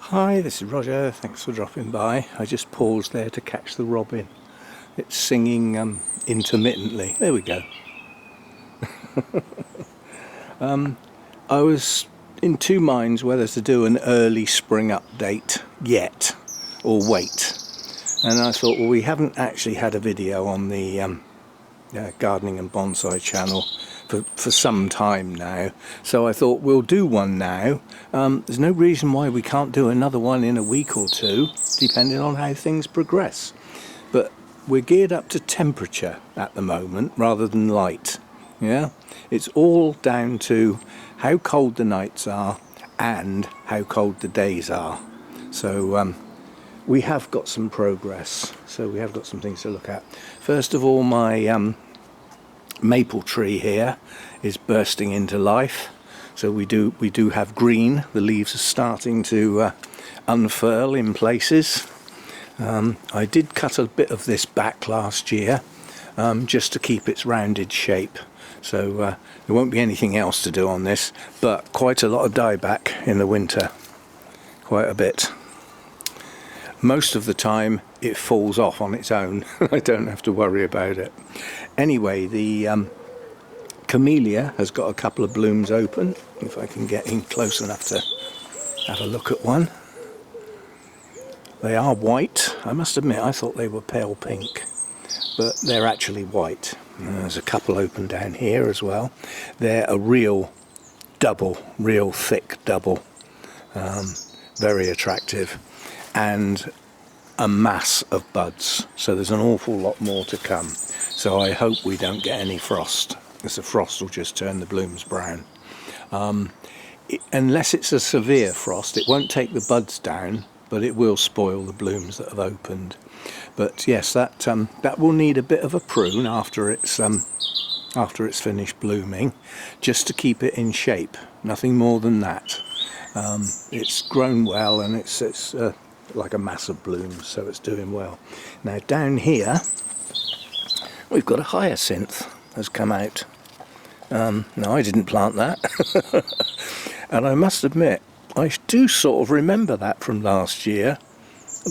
Hi, this is Roger. Thanks for dropping by. I just paused there to catch the robin. It's singing intermittently. There we go. I was in two minds whether to do an early spring update yet or wait. And I thought, well, we haven't actually had a video on the gardening and bonsai channel for some time now, so I thought we'll do one now. There's no reason why we can't do another one in a week or two, depending on how things progress, but we're geared up to temperature at the moment rather than light. Yeah, it's all down to how cold the nights are and how cold the days are. So we have got some progress, so we have got some things to look at. First of all, my maple tree here is bursting into life, so we do have green. The leaves are starting to unfurl in places. I did cut a bit of this back last year just to keep its rounded shape, so there won't be anything else to do on this, but quite a lot of dieback in the winter, quite a bit. Most of the time it falls off on its own. I don't have to worry about it. Anyway, the camellia has got a couple of blooms open, if I can get in close enough to have a look at one. They are white. I must admit I thought they were pale pink, but they're actually white. There's a couple open down here as well. They're a real double, real thick double. Very attractive. And a mass of buds, so there's an awful lot more to come. So I hope we don't get any frost, because the frost will just turn the blooms brown. Unless it's a severe frost, it won't take the buds down, but it will spoil the blooms that have opened. But yes, that will need a bit of a prune after it's finished blooming, just to keep it in shape. Nothing more than that. It's grown well, and it's like a mass of blooms, so it's doing well. Now down here we've got a hyacinth has come out. No, I didn't plant that. And I must admit I do sort of remember that from last year,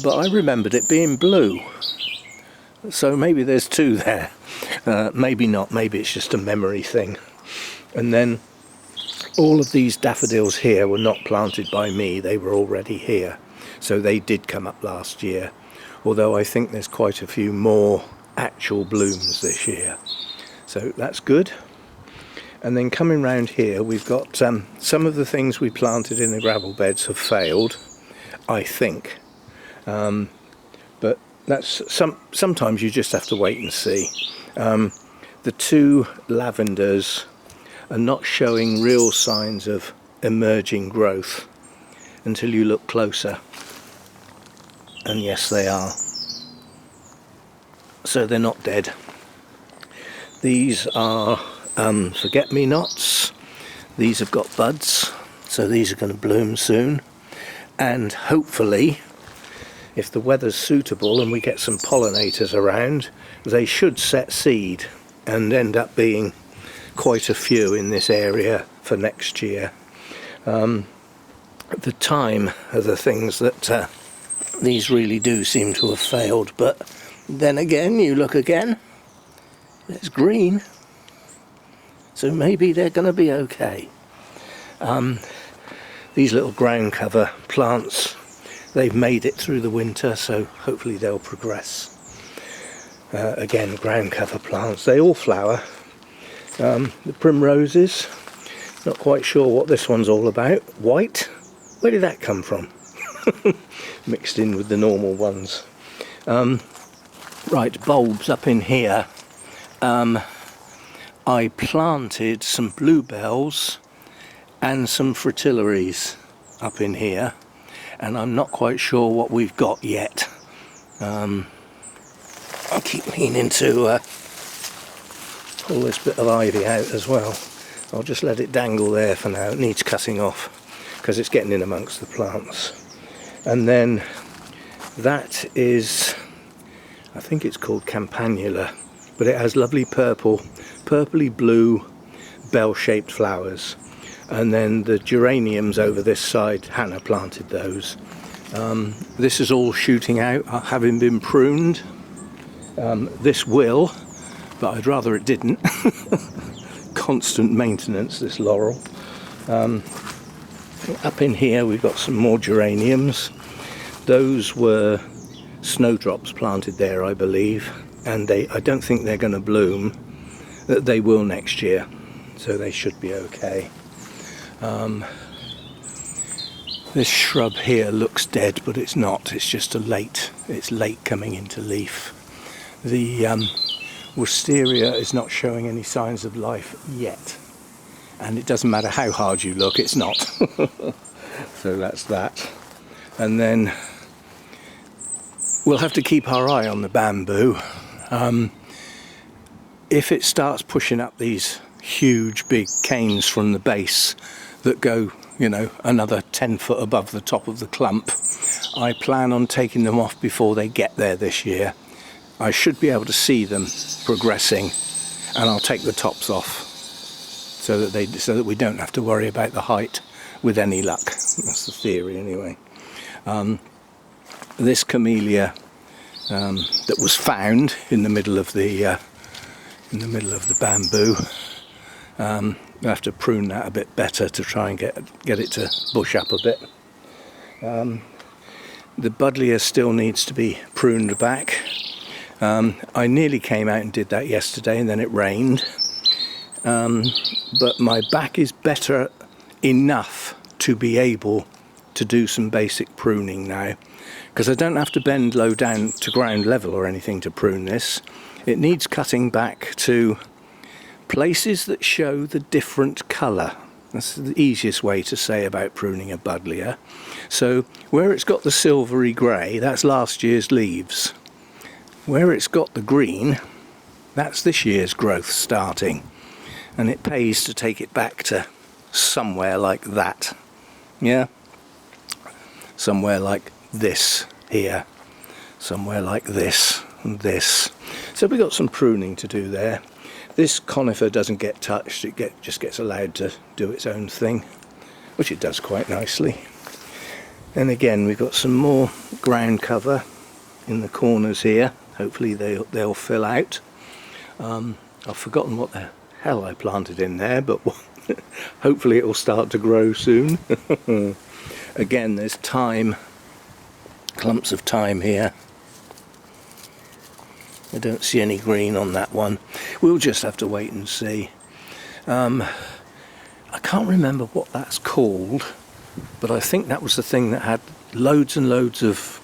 but I remembered it being blue, so maybe there's two there. Maybe not, maybe it's just a memory thing. And then all of these daffodils here were not planted by me, they were already here. So they did come up last year, although I think there's quite a few more actual blooms this year. So that's good. And then coming round here, we've got some of the things we planted in the gravel beds have failed, I think. But that's sometimes you just have to wait and see. The two lavenders are not showing real signs of emerging growth until you look closer. And yes, they are. So they're not dead. These are forget-me-nots. These have got buds, so these are going to bloom soon. And hopefully, if the weather's suitable and we get some pollinators around, they should set seed and end up being quite a few in this area for next year. The time are the things that these really do seem to have failed, but then again, you look again, there's green, so maybe they're going to be okay. These little ground cover plants, they've made it through the winter, so hopefully they'll progress. Again, ground cover plants, they all flower. The primroses, not quite sure what this one's all about. White, where did that come from? Mixed in with the normal ones. Right, bulbs up in here. I planted some bluebells and some fritillaries up in here, and I'm not quite sure what we've got yet. I keep meaning to pull this bit of ivy out as well. I'll just let it dangle there for now. It needs cutting off because it's getting in amongst the plants. And then that is, I think it's called campanula, but it has lovely purpley blue bell-shaped flowers. And then the geraniums over this side, Hannah planted those. This is all shooting out, having been pruned. This will, but I'd rather it didn't. Constant maintenance, this laurel. Up in here we've got some more geraniums. Those were snowdrops planted there, I believe, and I don't think they're going to bloom. They will next year, so they should be okay. This shrub here looks dead, but it's not. It's just it's late coming into leaf. The wisteria is not showing any signs of life yet, and it doesn't matter how hard you look, it's not. So that's that. And then we'll have to keep our eye on the bamboo. If it starts pushing up these huge big canes from the base that go, you know, another 10 foot above the top of the clump, I plan on taking them off before they get there this year. I should be able to see them progressing, and I'll take the tops off so that we don't have to worry about the height with any luck. That's the theory anyway. This camellia that was found in the middle of the bamboo, I have to prune that a bit better to try and get it to bush up a bit. The buddleia still needs to be pruned back. I nearly came out and did that yesterday, and then it rained. But my back is better enough to be able to do some basic pruning now, because I don't have to bend low down to ground level or anything to prune this. It needs cutting back to places that show the different colour. That's the easiest way to say about pruning a buddleia. So where it's got the silvery grey, that's last year's leaves. Where it's got the green, that's this year's growth starting. And it pays to take it back to somewhere like that. Yeah? Somewhere like this here. Somewhere like this and this. So we've got some pruning to do there. This conifer doesn't get touched, it just gets allowed to do its own thing, which it does quite nicely. And again, we've got some more ground cover in the corners here. Hopefully they'll fill out. I've forgotten what the hell I planted in there, but hopefully it will start to grow soon. Again, there's thyme, clumps of thyme here. I don't see any green on that one. We'll just have to wait and see. I can't remember what that's called, but I think that was the thing that had loads and loads of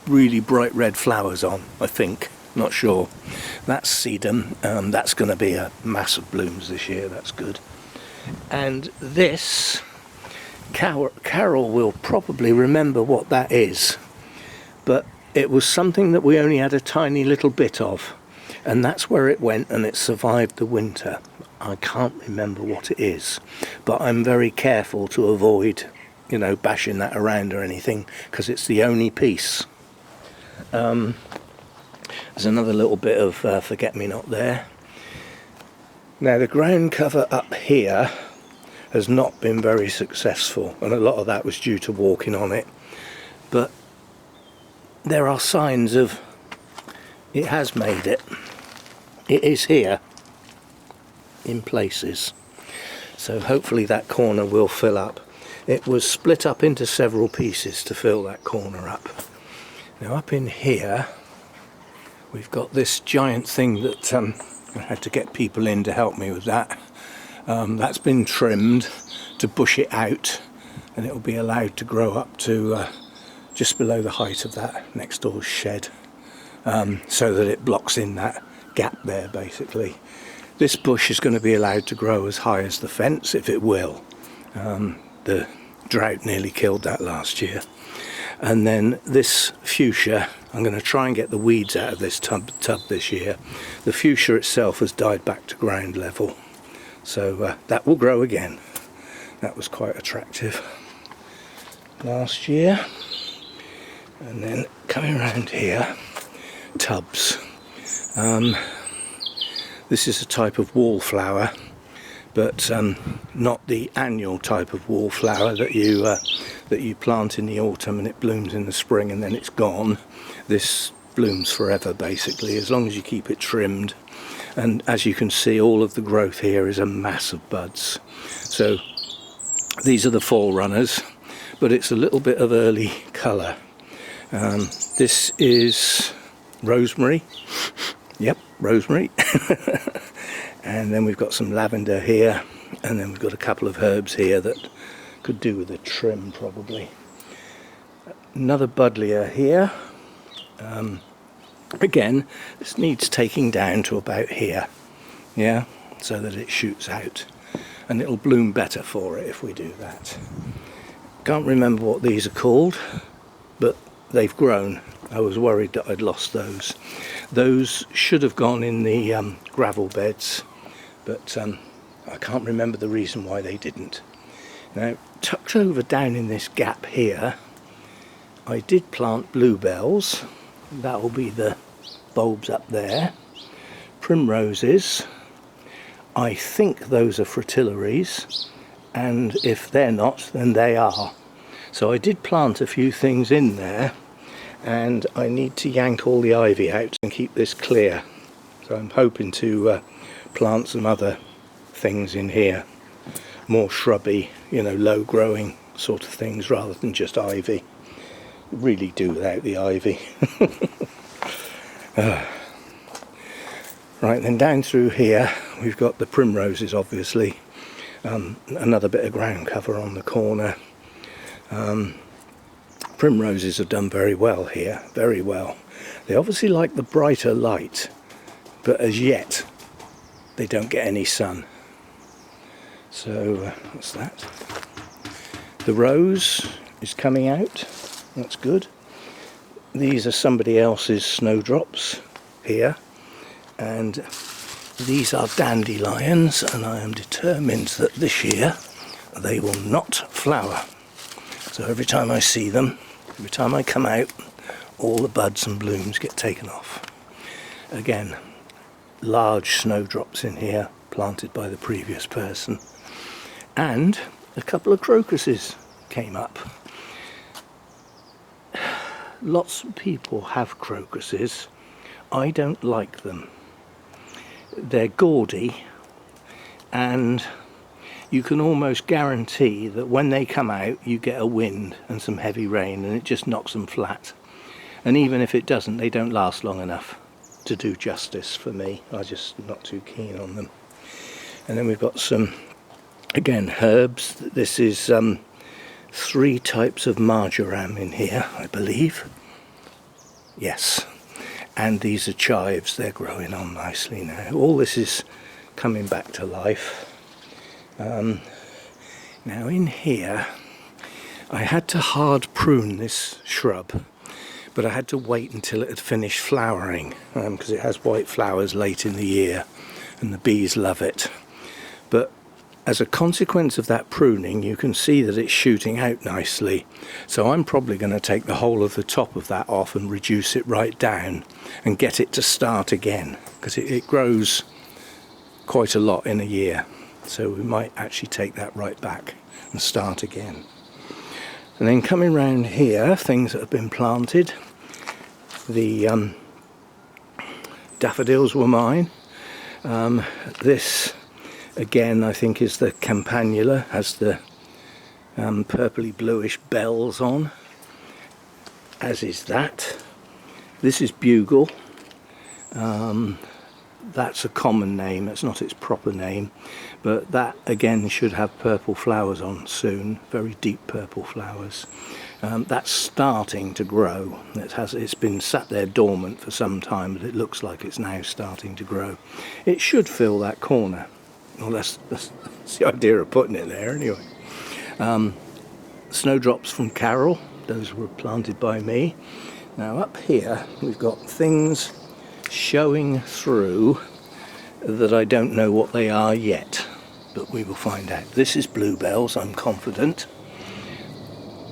really bright red flowers on, I think. Not sure. That's sedum. That's going to be a mass of blooms this year. That's good. And this, Carol will probably remember what that is, but it was something that we only had a tiny little bit of, and that's where it went, and it survived the winter. I can't remember what it is, but I'm very careful to avoid, you know, bashing that around or anything, because it's the only piece. There's another little bit of forget-me-not there. Now the ground cover up here has not been very successful, and a lot of that was due to walking on it, but there are signs of it has made it. It is here in places, so hopefully that corner will fill up. It was split up into several pieces to fill that corner up. Now up in here we've got this giant thing that I had to get people in to help me with that. That's been trimmed to bush it out, and it will be allowed to grow up to just below the height of that next door shed, so that it blocks in that gap there basically. This bush is going to be allowed to grow as high as the fence, if it will. The drought nearly killed that last year. And then this fuchsia, I'm going to try and get the weeds out of this tub this year. The fuchsia itself has died back to ground level, so that will grow again. That was quite attractive last year. And then coming around here, tubs. This is a type of wallflower, but not the annual type of wallflower that you that you plant in the autumn and it blooms in the spring and then it's gone. This blooms forever basically, as long as you keep it trimmed. And as you can see, all of the growth here is a mass of buds. So these are the forerunners, but it's a little bit of early colour. This is rosemary. Yep, rosemary. And then we've got some lavender here, and then we've got a couple of herbs here that could do with a trim probably. Another buddleia here. Again, this needs taking down to about here, yeah, so that it shoots out, and it'll bloom better for it if we do that. Can't remember what these are called, but they've grown. I was worried that I'd lost those. Those should have gone in the gravel beds, but I can't remember the reason why they didn't. Now, tucked over down in this gap here, I did plant bluebells. That will be the bulbs up there. Primroses. I think those are fritillaries, and if they're not, then they are. So I did plant a few things in there, and I need to yank all the ivy out and keep this clear. So I'm hoping to plant some other things in here, more shrubby, you know, low growing sort of things rather than just ivy. Really do without the ivy. Right, then down through here we've got the primroses, obviously. Another bit of ground cover on the corner. Primroses have done very well here, very well. They obviously like the brighter light, but as yet they don't get any sun. So what's that? The rose is coming out, that's good. These are somebody else's snowdrops here, and these are dandelions, and I am determined that this year they will not flower. So every time I see them, every time I come out, all the buds and blooms get taken off. Again, large snowdrops in here, planted by the previous person. And a couple of crocuses came up. Lots of people have crocuses. I don't like them. They're gaudy, and you can almost guarantee that when they come out you get a wind and some heavy rain and it just knocks them flat. And even if it doesn't, they don't last long enough to do justice for me. I'm just not too keen on them. And then we've got some, again, herbs. This is 3 types of marjoram in here, I believe. Yes. And these are chives. They're growing on nicely now. All this is coming back to life. Now in here I had to hard prune this shrub, but I had to wait until it had finished flowering, because it has white flowers late in the year and the bees love it. But as a consequence of that pruning, you can see that it's shooting out nicely. So I'm probably going to take the whole of the top of that off and reduce it right down and get it to start again, because it grows quite a lot in a year. So we might actually take that right back and start again. And then coming round here, things that have been planted. The daffodils were mine. This again I think is the campanula, has the purpley bluish bells on, as is that. This is bugle. That's a common name, it's not its proper name, but that again should have purple flowers on soon, very deep purple flowers. That's starting to grow. It's been sat there dormant for some time, but it looks like it's now starting to grow. It should fill that corner. Well, that's the idea of putting it there anyway. Snowdrops from Carol, those were planted by me. Now up here we've got things showing through that I don't know what they are yet, but we will find out. This is bluebells, I'm confident.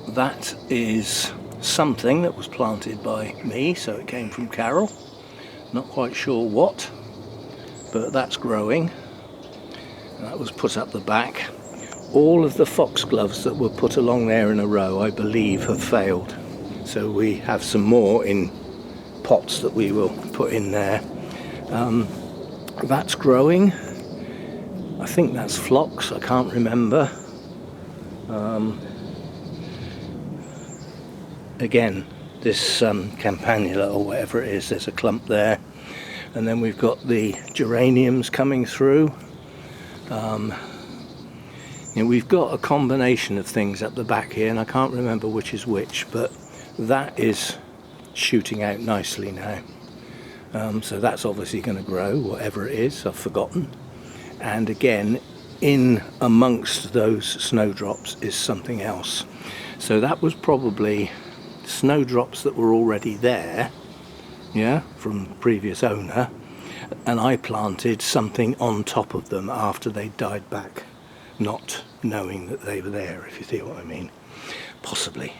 That is something that was planted by me, so it came from Carol. Not quite sure what, but that's growing. That was put up the back. all of the foxgloves that were put along there in a row, I believe, have failed. So we have some more in pots that we will put in there. That's growing. I think that's phlox, I can't remember. Again, this campanula or whatever it is, there's a clump there. And then we've got the geraniums coming through. We've got a combination of things up the back here, and I can't remember which is which, but that is shooting out nicely now. So that's obviously going to grow, whatever it is, I've forgotten. And again, in amongst those snowdrops is something else. So that was probably snowdrops that were already there, yeah, from the previous owner, and I planted something on top of them after they died back, not knowing that they were there, if you see what I mean. Possibly.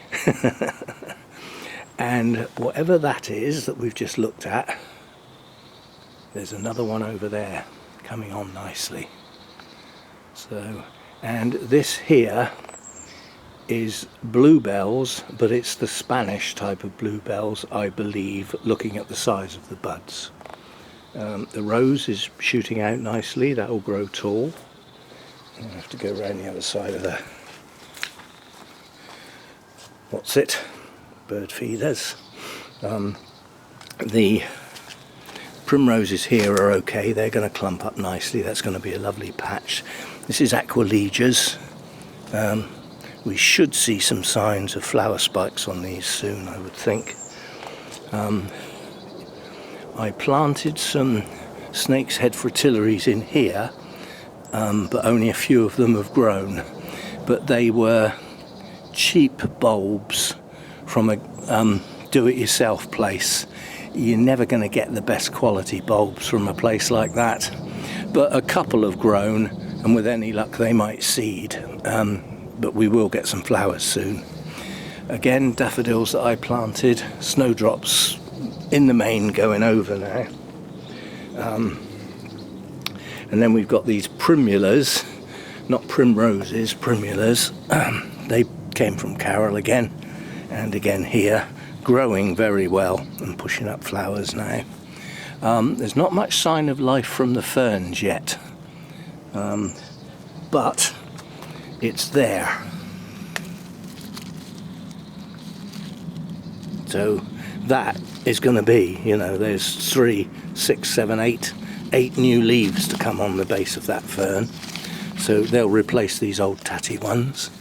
And whatever that is that we've just looked at, there's another one over there coming on nicely. So, and this here is bluebells, but it's the Spanish type of bluebells, I believe, looking at the size of the buds. The rose is shooting out nicely, that will grow tall. I have to go around the other side of the, what's it, bird feeders. The primroses here are okay, they're going to clump up nicely, that's going to be a lovely patch. This is aquiledias. We should see some signs of flower spikes on these soon, I would think. I planted some snake's head fritillaries in here, but only a few of them have grown. But they were cheap bulbs from a do-it-yourself place. You're never going to get the best quality bulbs from a place like that. But a couple have grown, and with any luck they might seed. But we will get some flowers soon. Again, daffodils that I planted, snowdrops in the main going over now. And then we've got these primulas, not primroses, primulas. They came from Carol again, and again here, growing very well and pushing up flowers now. There's not much sign of life from the ferns yet, but it's there. So that is going to be, there's 3, 6, 7, 8 new leaves to come on the base of that fern. So they'll replace these old tatty ones.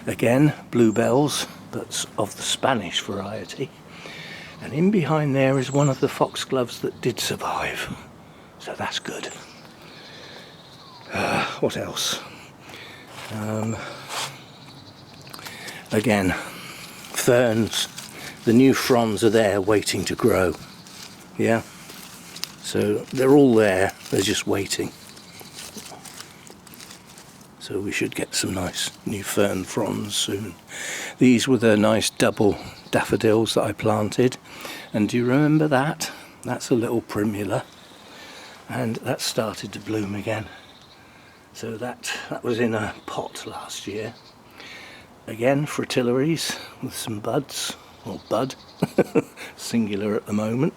Again, bluebells, but of the Spanish variety. And in behind there is one of the foxgloves that did survive. So that's good. What else? Again, ferns. The new fronds are there waiting to grow. Yeah? So they're all there, they're just waiting. So we should get some nice new fern fronds soon. These were the nice double daffodils that I planted. And do you remember that? That's a little primula. And that started to bloom again. So that was in a pot last year. Again, fritillaries with some buds, or bud, singular at the moment.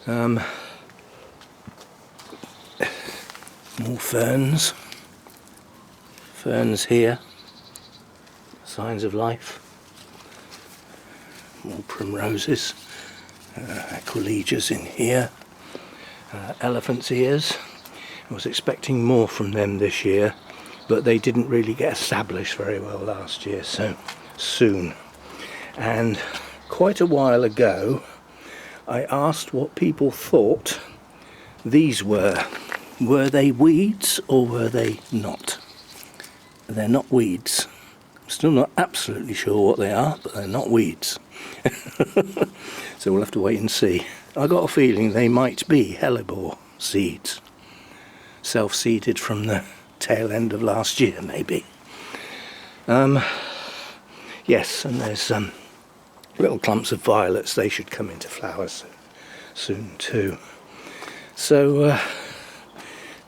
More ferns. Ferns here. Signs of life. More primroses. Aquiledias in here. Elephant's ears. I was expecting more from them this year, but they didn't really get established very well last year, so soon. And quite a while ago, I asked what people thought these were. Were they weeds or were they not? They're not weeds. I'm still not absolutely sure what they are, but they're not weeds. So we'll have to wait and see. I got a feeling they might be hellebore seeds. Self-seeded from the tail end of last year, maybe. Yes, and there's little clumps of violets. They should come into flowers soon too. So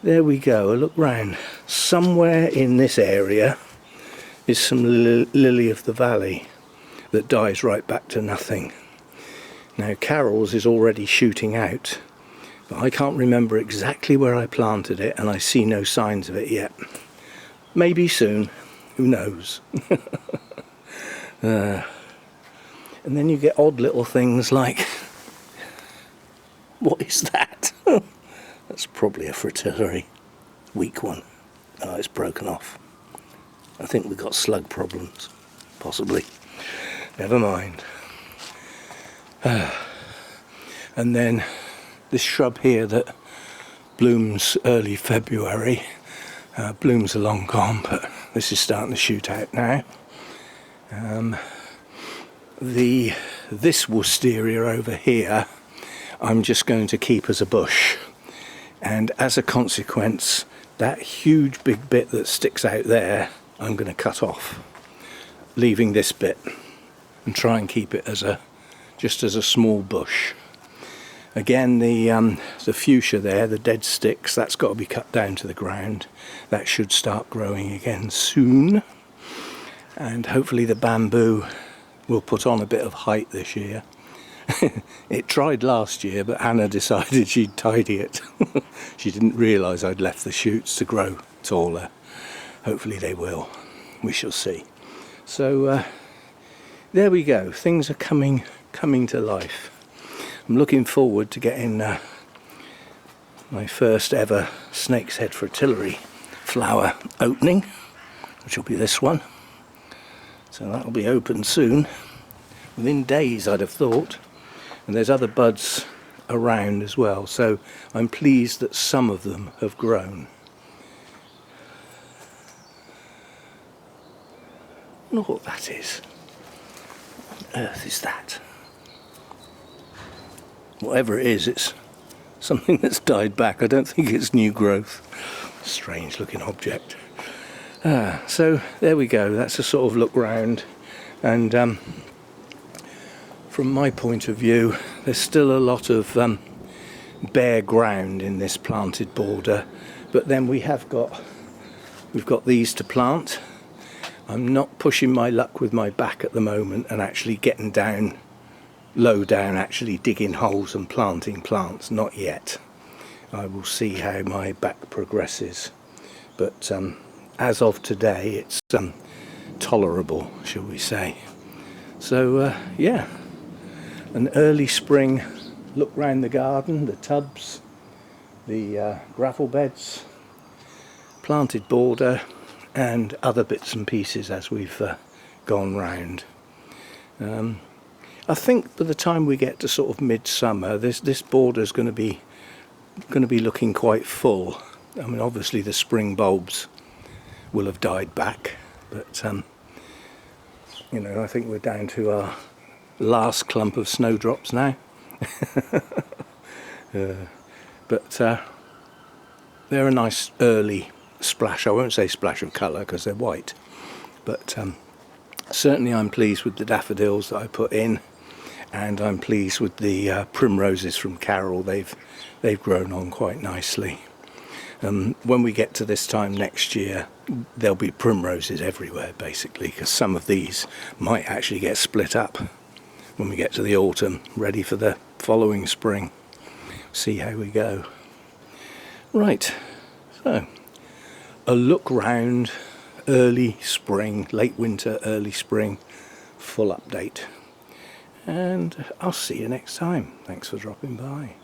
there we go, a look round. somewhere in this area is some lily of the valley that dies right back to nothing. Now Carol's is already shooting out, but I can't remember exactly where I planted it, and I see no signs of it yet. Maybe soon, who knows. And then you get odd little things like, what is that? That's probably a fritillary, weak one. Oh, it's broken off. I think we've got slug problems, possibly. Never mind. And then this shrub here that blooms early February, blooms are long gone, but this is starting to shoot out now. This wisteria over here, I'm just going to keep as a bush, and as a consequence, that huge big bit that sticks out there, I'm going to cut off, leaving this bit, and try and keep it as just as a small bush. Again, the fuchsia there, the dead sticks, that's got to be cut down to the ground. That should start growing again soon, and hopefully the bamboo will put on a bit of height this year. It tried last year, but Hannah decided she'd tidy it. She didn't realise I'd left the shoots to grow taller. Hopefully they will. We shall see. So there we go. Things are coming to life. I'm looking forward to getting my first ever snake's head fritillary flower opening, which will be this one. So that'll be open soon, within days I'd have thought. And there's other buds around as well, so I'm pleased that some of them have grown. I wonder what that is. What on earth is that? Whatever it is, it's something that's died back. I don't think it's new growth. Strange looking object. So there we go. That's a sort of look round, and from my point of view, there's still a lot of bare ground in this planted border, but then we've got these to plant. I'm not pushing my luck with my back at the moment and actually getting down, low down, actually digging holes and planting plants, not yet. I will see how my back progresses, but as of today it's tolerable, shall we say. So yeah, an early spring look round the garden, the tubs, the gravel beds, planted border, and other bits and pieces as we've gone round. I think by the time we get to sort of midsummer, this border is going to be looking quite full. I mean, obviously the spring bulbs will have died back, but you know, I think we're down to our last clump of snowdrops now. But they're a nice early splash. I won't say splash of colour because they're white, but certainly I'm pleased with the daffodils that I put in, and I'm pleased with the primroses from Carol. They've grown on quite nicely. When we get to this time next year, there'll be primroses everywhere basically, because some of these might actually get split up when we get to the autumn, ready for the following spring. See how we go. Right, so a look round, early spring, late winter, early spring, full update. And I'll see you next time. Thanks for dropping by.